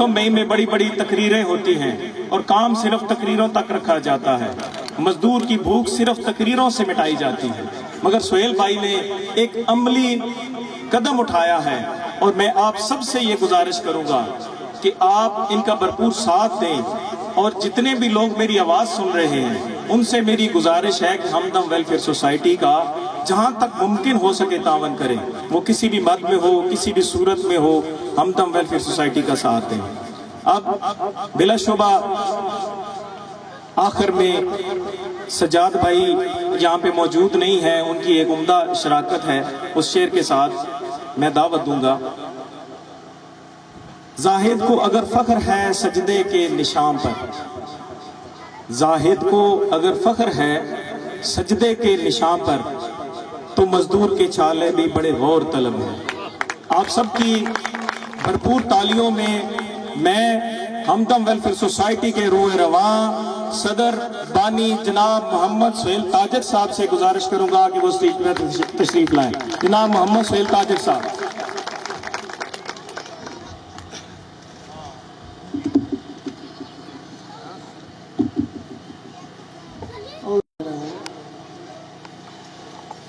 मई में बड़ी बड़ी तकरीरें होती हैं और काम सिर्फ तकरीरों तक रखा जाता है। मजदूर की भूख सिर्फ तकरीरों से मिटाई जाती है। मगर सुहेल भाई ने एक अमली कदम उठाया है और मैं आप सबसे ये गुजारिश करूंगा कि आप इनका भरपूर साथ दें और जितने भी लोग मेरी आवाज़ सुन रहे हैं उनसे मेरी गुजारिश है कि हमदम वेलफेयर सोसाइटी का जहाँ तक मुमकिन हो सके तावन करें। वो किसी भी मद में हो, किसी भी सूरत में हो, हमदम वेलफेयर सोसाइटी का साथ दें। अब बिलाशुबा आखिर में सजाद भाई यहाँ पे मौजूद नहीं है, उनकी एक उम्दा शराकत है, उस शेर के साथ मैं दावत दूंगा। जाहिद को अगर फख्र है सजदे के निशान पर, जाहिद को अगर फख्र है सजदे के निशान पर, तो मजदूर के चाले भी बड़े गौर तलब हैं। आप सबकी भरपूर तालियों में मैं हमदम वेलफेयर सोसाइटी के रूह रवां सदर बानी जनाब मोहम्मद सुहेल ताजर साहब से गुजारिश करूंगा कि वो स्टेज पर तशरीफ लाएं। जनाब मोहम्मद सुहेल ताजर साहब।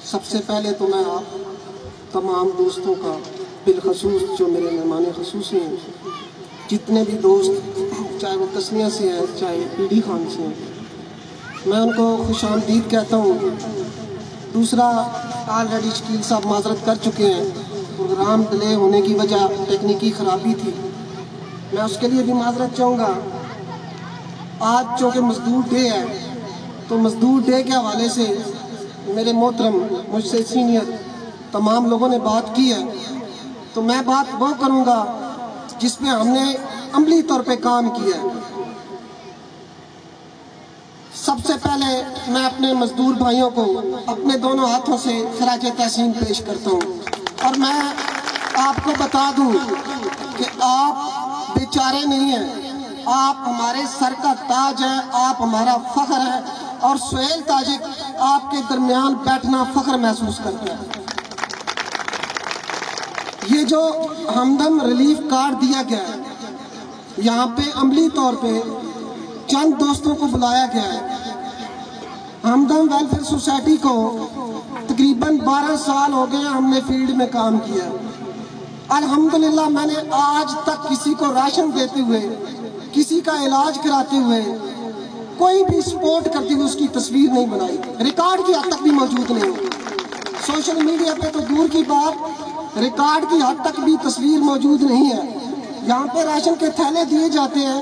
सबसे पहले तो मैं आप तमाम दोस्तों का बिलखसूस जो मेरे मेहमान खसूस हैं, जितने भी दोस्त चाहे वो तस्निया से हैं चाहे पीडी खान से हैं, मैं उनको खुशामदीद कहता हूँ। दूसरा, ऑलरेडी शकील साहब माजरत कर चुके हैं, प्रोग्राम डिले होने की वजह टेक्निकी ख़राबी थी, मैं उसके लिए भी माजरत चाहूँगा। आज चूँकि मजदूर डे है तो मजदूर डे के हवाले से मेरे मोहतरम मुझसे सीनियर तमाम लोगों ने बात की है, तो मैं बात वो करूँगा जिसमें हमने अमली तौर पे काम किया है। सबसे पहले मैं अपने मजदूर भाइयों को अपने दोनों हाथों से खराज तहसीन पेश करता हूँ और मैं आपको बता दूँ कि आप बेचारे नहीं हैं, आप हमारे सर का ताज है, आप हमारा फख्र है और सुहेल ताजिक आपके दरमियान बैठना फख्र महसूस करता है। ये जो हमदम रिलीफ कार्ड दिया गया है, यहाँ पे अमली तौर पे चंद दोस्तों को बुलाया गया है। हमदम वेलफेयर सोसाइटी को तकरीबन 12 साल हो गए हमने फील्ड में काम किया। अल्हम्दुलिल्लाह मैंने आज तक किसी को राशन देते हुए, किसी का इलाज कराते हुए, कोई भी सपोर्ट करते हुए उसकी तस्वीर नहीं बनाई, रिकॉर्ड की हद तक भी मौजूद नहीं। सोशल मीडिया पे तो दूर की बात, रिकॉर्ड की हद तक भी तस्वीर मौजूद नहीं है। यहाँ पे राशन के थैले दिए जाते हैं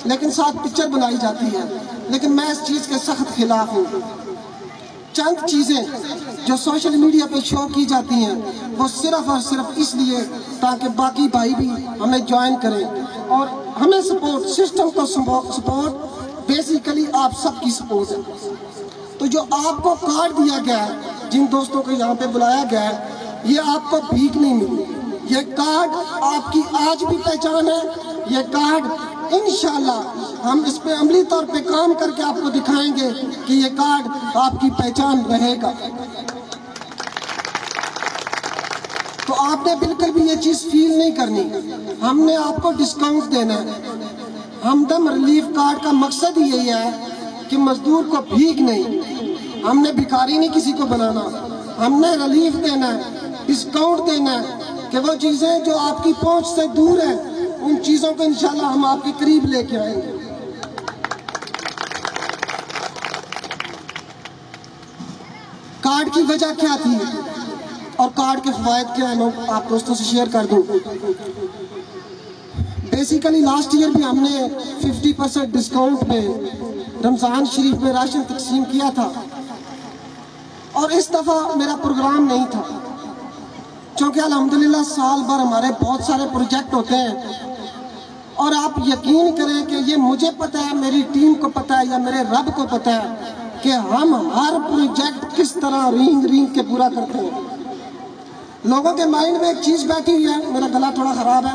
लेकिन साथ पिक्चर बनाई जाती है, लेकिन मैं इस चीज़ के सख्त खिलाफ हूँ। चंद चीज़ें जो सोशल मीडिया पे शो की जाती हैं वो सिर्फ और सिर्फ इसलिए ताकि बाकी भाई भी हमें ज्वाइन करें और हमें सपोर्ट, सिस्टम को सपोर्ट, बेसिकली आप सबकी सपोर्ट है। तो जो आपको कार्ड दिया गया है, जिन दोस्तों को यहाँ पे बुलाया गया है, ये आपको भीख नहीं मिली, ये कार्ड आपकी आज भी पहचान है। ये कार्ड इंशाल्लाह हम इस पे अमली तौर पे काम करके आपको दिखाएंगे कि ये कार्ड आपकी पहचान रहेगा। तो आपने बिल्कुल भी ये चीज़ फील नहीं करनी, हमने आपको डिस्काउंट देना है। हमदम रिलीफ कार्ड का मकसद ही यही है कि मजदूर को भीख नहीं, हमने भिखारी नहीं किसी को बनाना, हमने रिलीफ देना है, डिस्काउंट देना है कि वो चीज़ें जो आपकी पहुंच से दूर है उन चीज़ों को इंशाल्लाह हम आपके करीब लेके आएंगे। कार्ड की वजह क्या थी और कार्ड के फवायद क्या है, मैं आप दोस्तों से शेयर कर दूं। बेसिकली लास्ट ईयर भी हमने 50% डिस्काउंट पे रमज़ान शरीफ में राशन तकसीम किया था और इस दफ़ा मेरा प्रोग्राम नहीं था, क्योंकि अल्हम्दुलिल्लाह साल भर हमारे बहुत सारे प्रोजेक्ट होते हैं और आप यकीन करें कि ये मुझे पता है, मेरी टीम को पता है या मेरे रब को पता है कि हम हर प्रोजेक्ट किस तरह रींग रींग के पूरा करते हैं। लोगों के माइंड में एक चीज़ बैठी हुई है, मेरा गला थोड़ा ख़राब है,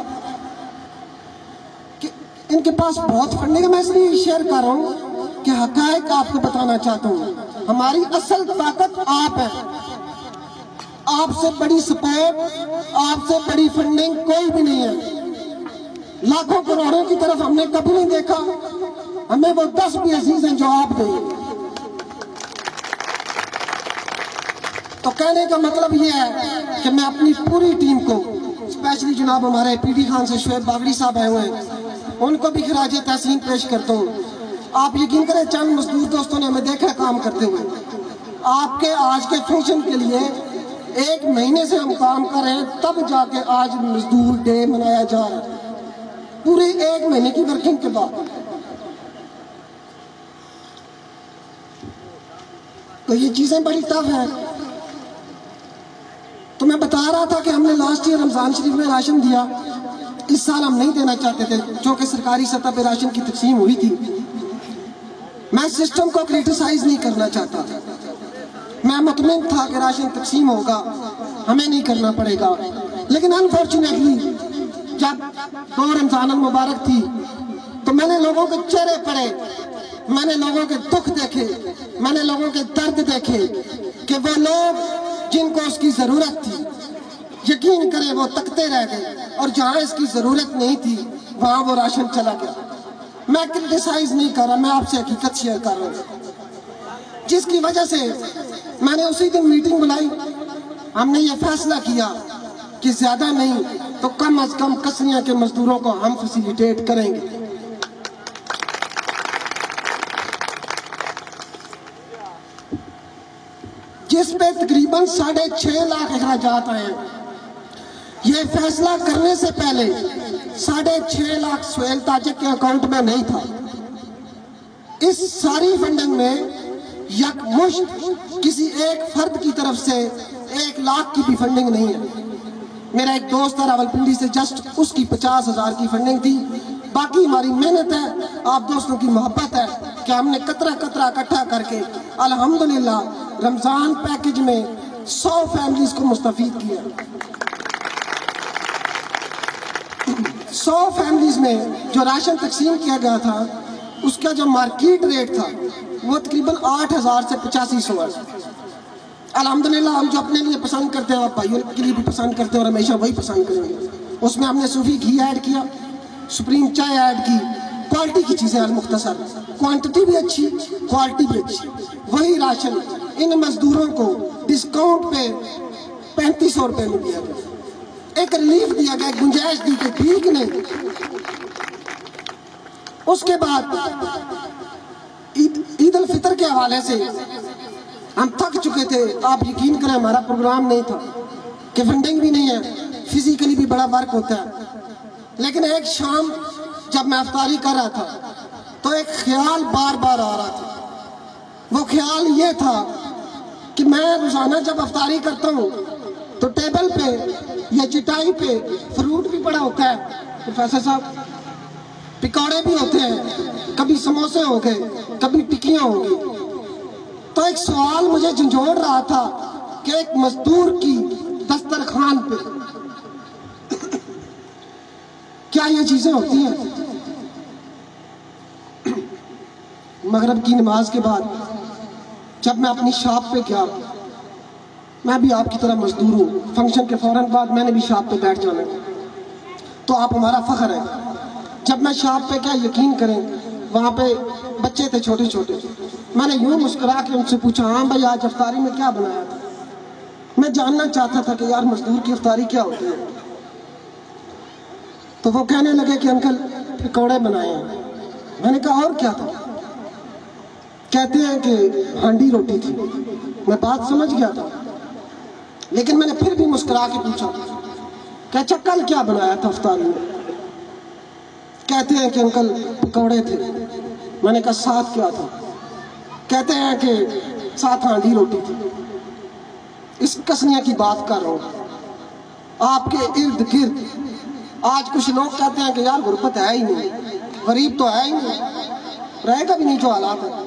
कि इनके पास बहुत फंडिंग है। मैं इसलिए शेयर कर रहा हूँ कि हक़ाइक़ आपको बताना चाहता हूँ। हमारी असल ताकत आप है, आपसे बड़ी सपोर्ट, आपसे बड़ी फंडिंग कोई भी नहीं है। लाखों करोड़ों की तरफ हमने कभी नहीं देखा, हमें वो 10 भी अजीज हैं जो आप दें। तो कहने का मतलब ये है कि मैं अपनी पूरी टीम को, स्पेशली जनाब हमारे पीडी खान से शुएब बागड़ी साहब आए हुए हैं, उनको भी खराज तहसीन पेश करता हूँ। आप यकीन करें, चंद मजदूर दोस्तों ने हमें देखा काम करते हुए। आपके आज के फंक्शन के लिए 1 महीने से हम काम कर रहे हैं, तब जाके आज मजदूर डे मनाया जा रहा है, पूरे 1 महीने की वर्किंग के बाद। तो ये चीजें बड़ी टफ है। तो मैं बता रहा था कि हमने लास्ट ईयर रमजान शरीफ में राशन दिया, इस साल हम नहीं देना चाहते थे, जो कि सरकारी सतह पर राशन की तकसीम हुई थी। मैं सिस्टम को क्रिटिसाइज नहीं करना चाहता, मैं मुतमिन था कि राशन तकसीम होगा, हमें नहीं करना पड़ेगा। लेकिन अनफॉर्चुनेटली जब 2 रमजान मुबारक थी तो मैंने लोगों के चेहरे पढ़े, मैंने लोगों के दुख देखे, मैंने लोगों के दर्द देखे कि वो लोग जिनको उसकी जरूरत थी, यकीन करें वो तकते रह गए, और जहां इसकी जरूरत नहीं थी वहां वो राशन चला गया। मैं क्रिटिसाइज नहीं कर रहा, मैं आपसे हकीकत शेयर कर रहा हूं, जिसकी वजह से मैंने उसी दिन मीटिंग बुलाई। हमने ये फैसला किया कि ज्यादा नहीं तो कम अज कम कसरिया के मजदूरों को हम फैसिलिटेट करेंगे। जिस पे तकरीबन 6.5 लाख अखराजात आए। ये फैसला करने से पहले 6.5 लाख सुहेल ताजिक के अकाउंट में नहीं था। इस सारी फंडिंग में यकमुश्त किसी एक फर्द की तरफ से 1 लाख की भी फंडिंग नहीं है। मेरा एक दोस्त है रावलपिंडी से, जस्ट उसकी 50,000 की फंडिंग थी। बाकी हमारी मेहनत है, आप दोस्तों की मोहब्बत है कि हमने कतरा कतरा इकट्ठा करके अल्हम्दुलिल्लाह रमजान पैकेज में 100 फैमिलीज को मुस्तफीद किया। 100 फैमिलीज में जो राशन तकसीम किया गया था उसका जो मार्केट रेट था वो तकरीबन 8,000 से 8500 है। अल्हम्दुलिल्लाह हम जो अपने लिए पसंद करते हैं, आप भाइयों के लिए भी पसंद करते हैं और हमेशा वही पसंद करेंगे। उसमें हमने सूफी घी ऐड किया, सुप्रीम चाय ऐड की, क्वालिटी की चीज़ें अलमुख्तसर, क्वांटिटी भी अच्छी, क्वालिटी भी अच्छी। वही राशन इन मजदूरों को डिस्काउंट पे 3500 रुपये में दिया गया। एक रिलीफ दिया गया, गुंजाइश दी कि ठीक नहीं। उसके बाद ईद उल फितर के हवाले से हम थक चुके थे। आप यकीन करें हमारा प्रोग्राम नहीं था कि फंडिंग भी नहीं है, फिजिकली भी बड़ा वर्क होता है। लेकिन एक शाम जब मैं अफ्तारी कर रहा था तो एक ख्याल बार बार आ रहा था। वो ख्याल ये था कि मैं रोजाना जब अफ्तारी करता हूँ तो टेबल पे या चटाई पे फ्रूट भी पड़ा होता है प्रोफेसर साहब, पकौड़े भी होते हैं, कभी समोसे हो गए, कभी टिक्कियाँ होंगी। तो एक सवाल मुझे झंझोड़ रहा था कि एक मजदूर की दस्तरखान पे क्या ये चीजें होती हैं? मगरिब की नमाज के बाद जब मैं अपनी शॉप पे गया, मैं भी आपकी तरह मजदूर हूँ, फंक्शन के फौरन बाद मैंने भी शॉप पे बैठ जाना, तो आप हमारा फख्र है। जब मैं शॉप पे क्या, यकीन करें वहाँ पे बच्चे थे छोटे छोटे, मैंने यूँ मुस्कुरा के उनसे पूछा, हाँ भाई आज अफ्तारी में क्या बनाया था? मैं जानना चाहता था कि यार मजदूर की अफ्तारी क्या होती है। तो वो कहने लगे कि अंकल पकौड़े बनाए हैं। मैंने कहा और क्या था? कहते हैं कि हांडी रोटी थी। मैं बात समझ गया था, लेकिन मैंने फिर भी मुस्कुरा के पूछा कि अच्छा कल क्या बनाया था अफ्तारी में? कहते हैं कि अंकल पकौड़े थे। मैंने कहा साथ क्या था? कहते हैं कि साथ हांडी रोटी थी। इस कसनिया की बात कर रहा हूँ। आपके इर्द गिर्द आज कुछ लोग कहते हैं कि यार गुर्बत है ही नहीं, गरीब तो है ही नहीं, रहेगा भी नहीं जो हालात है।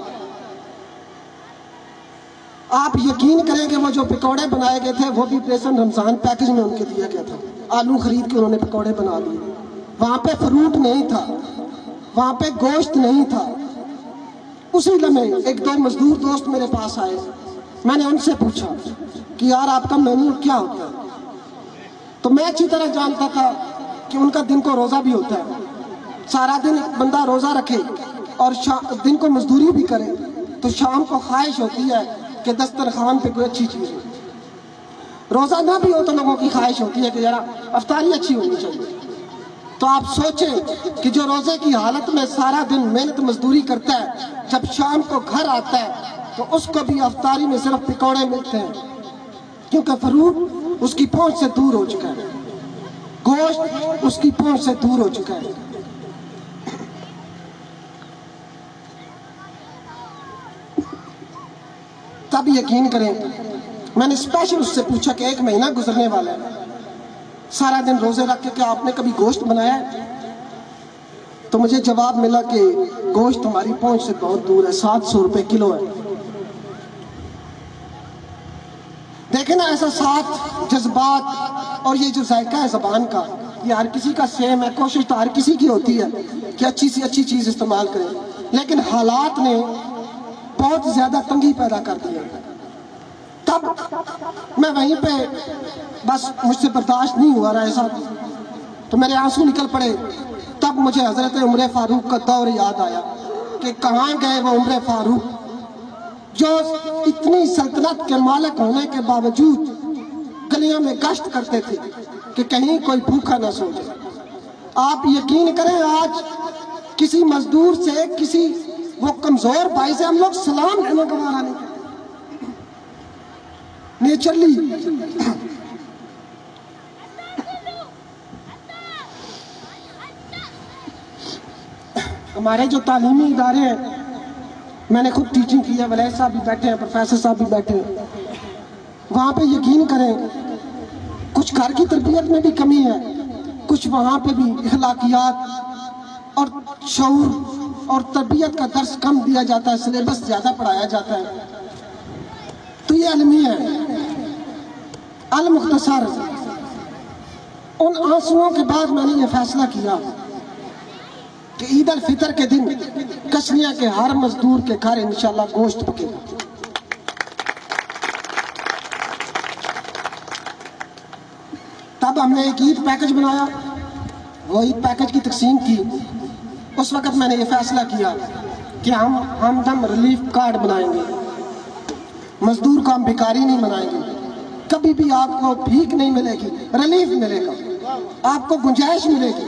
आप यकीन करें कि वो जो पकौड़े बनाए गए थे वो भी प्रेसन रमजान पैकेज में उनके दिया गया था। आलू खरीद के उन्होंने पकौड़े बना लिए। वहाँ पे फ्रूट नहीं था, वहाँ पे गोश्त नहीं था। उसी लम्हे एक दो मजदूर दोस्त मेरे पास आए, मैंने उनसे पूछा कि यार आपका मेन्यू क्या होता है? तो मैं अच्छी तरह जानता था कि उनका दिन को रोज़ा भी होता है। सारा दिन एक बंदा रोज़ा रखे और दिन को मजदूरी भी करे तो शाम को ख्वाहिश होती है कि दस्तरखान पे कोई अच्छी चीज़ हो। रोज़ा ना भी हो तो लोगों की ख्वाहिश होती है कि जरा अफ्तारी अच्छी होनी चाहिए। तो आप सोचें कि जो रोज़े की हालत में सारा दिन मेहनत मजदूरी करता है, जब शाम को घर आता है तो उसको भी अफ्तारी में सिर्फ पकौड़े मिलते हैं, क्योंकि फ्रूट उसकी पहुंच से दूर हो चुका है, गोश्त उसकी पहुंच से दूर हो चुका है। तब यकीन करें, मैंने स्पेशल उससे पूछा कि 1 महीना गुजरने वाला है, सारा दिन रोजे रख के क्या आपने कभी गोश्त बनाया है? तो मुझे जवाब मिला कि गोश्त हमारी पहुंच से बहुत दूर है, 700 रुपए किलो है। देखे ना, ऐसा साथ जज्बात और ये जो जायका है ज़बान का, ये हर किसी का सेम है। कोशिश तो हर किसी की होती है कि अच्छी सी अच्छी चीज़ इस्तेमाल करें, लेकिन हालात ने बहुत ज़्यादा तंगी पैदा कर दी है। तब मैं वहीं पे बस मुझसे बर्दाश्त नहीं हुआ रहा ऐसा, तो मेरे आंसू निकल पड़े। तब मुझे हज़रत उमर फारूक का दौर याद आया कि कहाँ गए वो उमर फारूक जो इतनी सल्तनत के मालिक होने के बावजूद गलियों में गश्त करते थे कि कहीं कोई भूखा ना सो जाए। आप यकीन करें, आज किसी मजदूर से, किसी वो कमजोर भाई से हम लोग सलाम लेने गवारा नहीं नेचरली। हमारे जो तालीमी इदारे हैं, मैंने खुद टीचिंग की है, वलैद साहब भी बैठे हैं, प्रोफेसर साहब भी बैठे हैं, वहाँ पे यकीन करें कुछ घर की तरबियत में भी कमी है, कुछ वहाँ पे भी इखलाकियात और शऊर और तरबियत का दर्स कम दिया जाता है, सिलेबस ज़्यादा पढ़ाया जाता है। तो ये अलमी है। अल मुख्तसर, उन आंसुओं के बाद मैंने ये फैसला किया कि ईद अल फितर के दिन कश्मीर के हर मजदूर के घर इंशाल्लाह गोश्त पकेगा। तब हमने एक ईद पैकेज बनाया, वो ईद पैकेज की तकसीम की। उस वक्त मैंने ये फैसला किया कि हम हमदम रिलीफ कार्ड बनाएंगे, मजदूर को हम भिखारी नहीं बनाएंगे। कभी भी आपको भीख नहीं मिलेगी, रिलीफ मिलेगा, आपको गुंजाइश मिलेगी।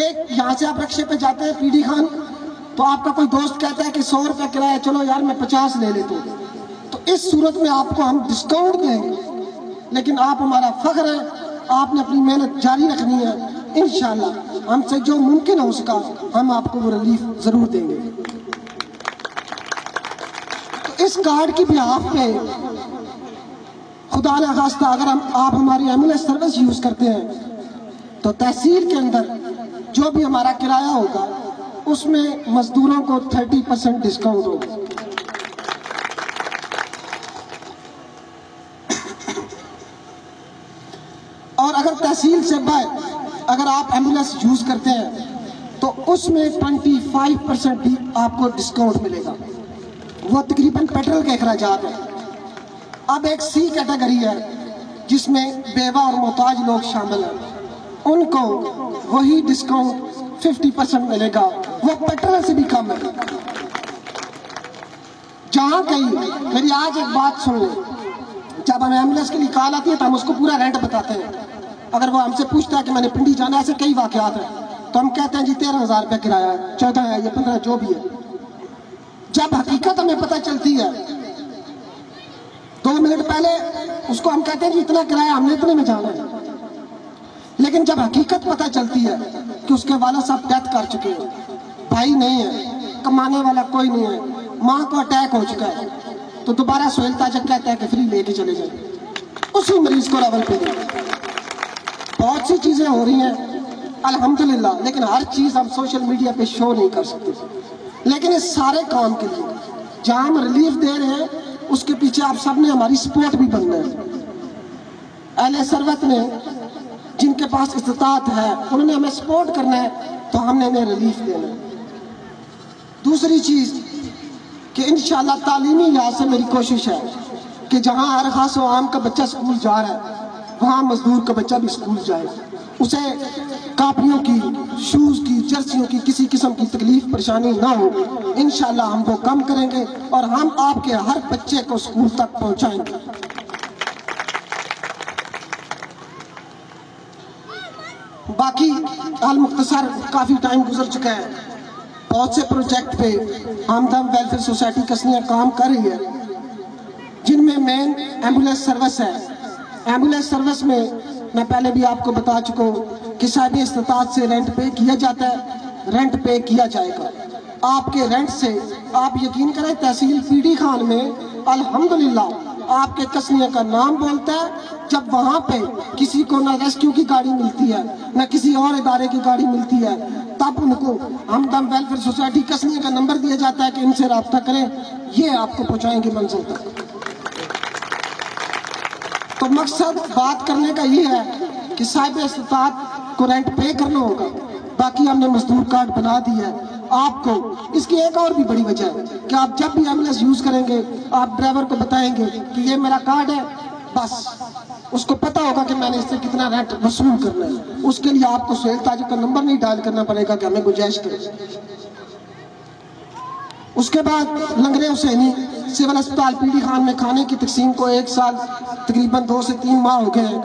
एक यहाँ से आप रक्शे पे जाते हैं पीडी खान, तो आपका कोई दोस्त कहता है कि 100 रुपये किराया, चलो यार मैं 50 ले लेता हूँ, तो इस सूरत में आपको हम डिस्काउंट देंगे। लेकिन आप हमारा फख्र है, आपने अपनी मेहनत जारी रखनी है। इंशाल्लाह हमसे जो मुमकिन हो सका हम आपको वो रिलीफ जरूर देंगे। तो इस कार्ड की बिहाफ पे खुदा न खास्ता अगर आप हमारी एम्बुलेंस सर्विस यूज करते हैं तो तहसील के अंदर जो भी हमारा किराया होगा उसमें मजदूरों को 30% डिस्काउंट होगा। और अगर तहसील से बाहर अगर आप एम्बुलेंस यूज करते हैं तो उसमें 25% भी आपको डिस्काउंट मिलेगा। वो तकरीबन पेट्रोल के अखराजात है। अब एक सी कैटेगरी है जिसमें बेवा और मोहताज लोग शामिल हैं, उनको वही डिस्काउंट 50% मिलेगा, वो पेट्रोल से भी कम है। जहां कहीं मेरी आज एक बात सुन ले, जब हमें एम्बुलेंस के लिए कॉल आती है तो हम उसको पूरा रेंट बताते हैं। अगर वो हमसे पूछता है कि मैंने पिंडी जाना, ऐसे कई वाकयात हैं, तो हम कहते हैं जी 13,000 रुपये किराया है, 14 है, ये 15 जो भी है। जब हकीकत हमें पता चलती है 2 मिनट पहले उसको हम कहते हैं जी इतना किराया, हमने इतने में जाना है। लेकिन जब हकीकत पता चलती है कि उसके वालिद साहब डेथ कर चुके हैं, भाई नहीं है, कमाने वाला कोई नहीं है, माँ को अटैक हो चुका है, तो दोबारा सोहेल ताजक कहता है कि फ्री लेके चले जाए, उसी मरीज को रवल पे दे। बहुत सी चीजें हो रही हैं अल्हम्दुलिल्लाह, लेकिन हर चीज हम सोशल मीडिया पे शो नहीं कर सकते। लेकिन इस सारे काम के लिए जहां हम रिलीफ दे रहे हैं उसके पीछे आप सब ने हमारी सपोर्ट भी बनना है। अहले सरवत ने जिनके पास इस्तात है उन्होंने हमें सपोर्ट करना है, तो हमने इन्हें रिलीफ देना है। दूसरी चीज कि इंशाल्लाह तालीमी लिहाज से मेरी कोशिश है कि जहां हर खास व आम का बच्चा स्कूल जा रहा है वहां मजदूर का बच्चा भी स्कूल जाए, उसे کاپیوں کی، شوز کی، جرسیوں کی کسی قسم کی تکلیف پریشانی نہ ہو، انشاءاللہ ہم وہ کم کریں گے اور ہم آپ کے ہر بچے کو اسکول تک پہنچائیں گے۔ باقی المختصر کافی ٹائم گزر چکا ہے، بہت سے پروجیکٹ پہ ہمدم ویلفیئر سوسائٹی کسنیاں کام کر رہی ہے، جن میں مین ایمبولینس سروس ہے۔ ایمبولینس سروس میں پہلے بھی آپ کو بتا چکا ہوں کہ صاحب استطاعت سے رینٹ پے کیا جاتا ہے، رینٹ پے کیا جائے گا۔ آپ کے رینٹ سے آپ یقین کریں تحصیل پی ڈی خان میں الحمدللہ آپ کے کسنیہ کا نام بولتا ہے۔ جب وہاں پہ کسی کو نہ ریسکیو کی گاڑی ملتی ہے نہ کسی اور ادارے کی گاڑی ملتی ہے، تب ان کو ہمدم ویلفیئر سوسائٹی کسنیہ کا نمبر دیا جاتا ہے کہ ان سے رابطہ کریں، یہ آپ کو پہنچائیں گے منزل تک۔ تو مقصد بات کرنے کا یہ ہے کہ صاحب استطاعت کو رینٹ پے کرنا ہوگا، باقی ہم نے مزدور کارڈ بنا دیا ہے آپ کو۔ اس کی ایک اور بھی بڑی وجہ ہے کہ آپ جب بھی ایمبولینس یوز کریں گے آپ ڈرائیور کو بتائیں گے کہ یہ میرا کارڈ ہے، بس اس کو پتا ہوگا کہ میں نے اس سے کتنا رینٹ وصول کرنا ہے۔ اس کے لیے آپ کو سہیل تاجر کا نمبر نہیں ڈائل کرنا پڑے گا کہ ہمیں گنجائش کرے۔ اس کے بعد لنگرے حسینی سول اسپتال پی ڈی خان میں کھانے کی تقسیم کو 1 سال تقریباً 2 سے 3 ماہ ہو گئے ہیں۔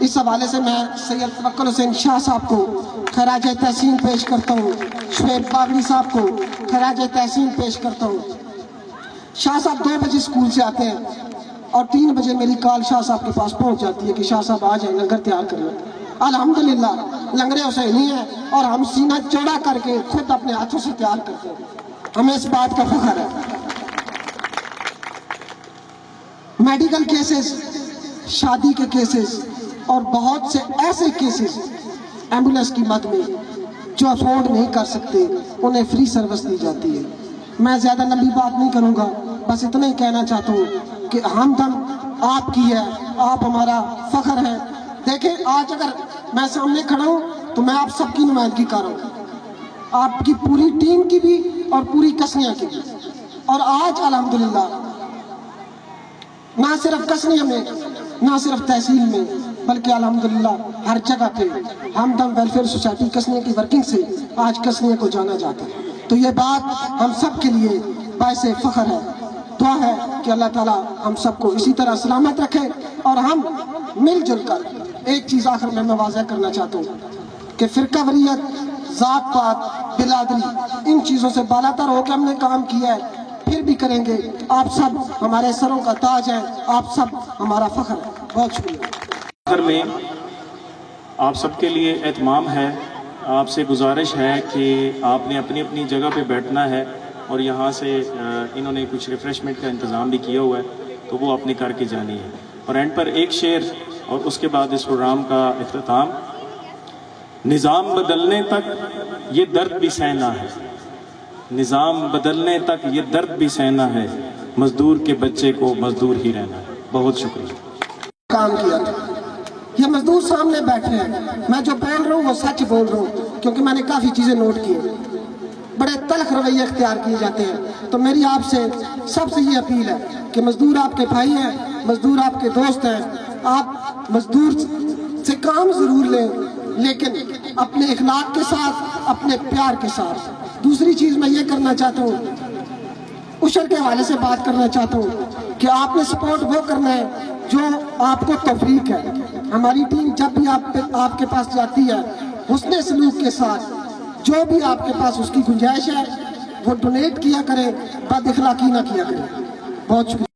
اس حوالے سے میں سید توکل حسین شاہ صاحب کو خراج تحسین پیش کرتا ہوں، شعیب باغڑی صاحب کو خراج تحسین پیش کرتا ہوں۔ شاہ صاحب 2 بجے اسکول سے آتے ہیں اور 3 بجے میری کال شاہ صاحب کے پاس پہنچ جاتی ہے کہ شاہ صاحب آ جائیں، لنگر تیار کر لیں۔ الحمدللہ لنگرے حسینی ہیں اور ہم سینہ چوڑا کر کے خود اپنے ہاتھوں سے تیار کرتے ہیں، ہمیں اس بات کا فخر ہے۔ میڈیکل کیسز، شادی کے کیسز اور بہت سے ایسے کیسز ایمبولینس کی مد میں جو افورڈ نہیں کر سکتے انہیں فری سروس دی جاتی ہے۔ میں زیادہ لمبی بات نہیں کروں گا، بس اتنا ہی کہنا چاہتا ہوں کہ ہمدم آپ کی ہے، آپ ہمارا فخر ہے۔ دیکھیں آج اگر میں سامنے کھڑا ہوں تو میں آپ سب کی نمائندگی کر رہا ہوں، آپ کی پوری ٹیم کی بھی اور پوری کسنیہ کی بھی۔ اور آج الحمدللہ نہ صرف کسنیہ میں، نہ صرف تحصیل میں، بلکہ الحمدللہ ہر جگہ پہ ہمدم ویلفیئر سوسائٹی کسنیہ کی ورکنگ سے آج کسنیہ کو جانا جاتا ہے۔ تو یہ بات ہم سب کے لیے باعث فخر ہے۔ دعا ہے کہ اللہ تعالیٰ ہم سب کو اسی طرح سلامت رکھے اور ہم مل جل کر ایک چیز آخر میں واضح کرنا چاہتا ہوں کہ فرقہ واریت، ذات پات، برادری، ان چیزوں سے بالاتر ہو کے ہم نے کام کیا ہے، پھر بھی کریں گے۔ آپ سب ہمارے سروں کا تاج ہیں، آپ سب ہمارا فخر ہے۔ بہت شکریہ۔ آخر میں آپ سب کے لیے اہتمام ہے، آپ سے گزارش ہے کہ آپ نے اپنی اپنی جگہ پہ بیٹھنا ہے اور یہاں سے انہوں نے کچھ ریفریشمنٹ کا انتظام بھی کیا ہوا ہے تو وہ آپ نے کر کے جانی ہے۔ اور اینڈ پر ایک شعر اور اس کے بعد اس پروگرام کا اختتام۔ نظام بدلنے تک یہ درد بھی سہنا ہے، نظام بدلنے تک یہ درد بھی سہنا ہے، مزدور کے بچے کو مزدور ہی رہنا ہے۔ بہت شکریہ۔ کام کیا تھا، یہ مزدور سامنے بیٹھے ہیں، میں جو بول رہا ہوں وہ سچ بول رہا ہوں کیونکہ میں نے کافی چیزیں نوٹ کی ہیں۔ بڑے تلخ رویے اختیار کیے جاتے ہیں، تو میری آپ سے سب سے یہ اپیل ہے کہ مزدور آپ کے بھائی ہیں، مزدور آپ کے دوست ہیں، آپ مزدور سے کام ضرور لیں لیکن اپنے اخلاق کے ساتھ، اپنے پیار کے ساتھ۔ دوسری چیز میں یہ کرنا چاہتا ہوں، عشر کے حوالے سے بات کرنا چاہتا ہوں کہ آپ نے سپورٹ وہ کرنا ہے جو آپ کو توفیق ہے۔ ہماری ٹیم جب بھی آپ کے پاس جاتی ہے حسن سلوک کے ساتھ، جو بھی آپ کے پاس اس کی گنجائش ہے وہ ڈونیٹ کیا کریں، بد اخلاقی نہ کیا کریں۔ بہت شکریہ۔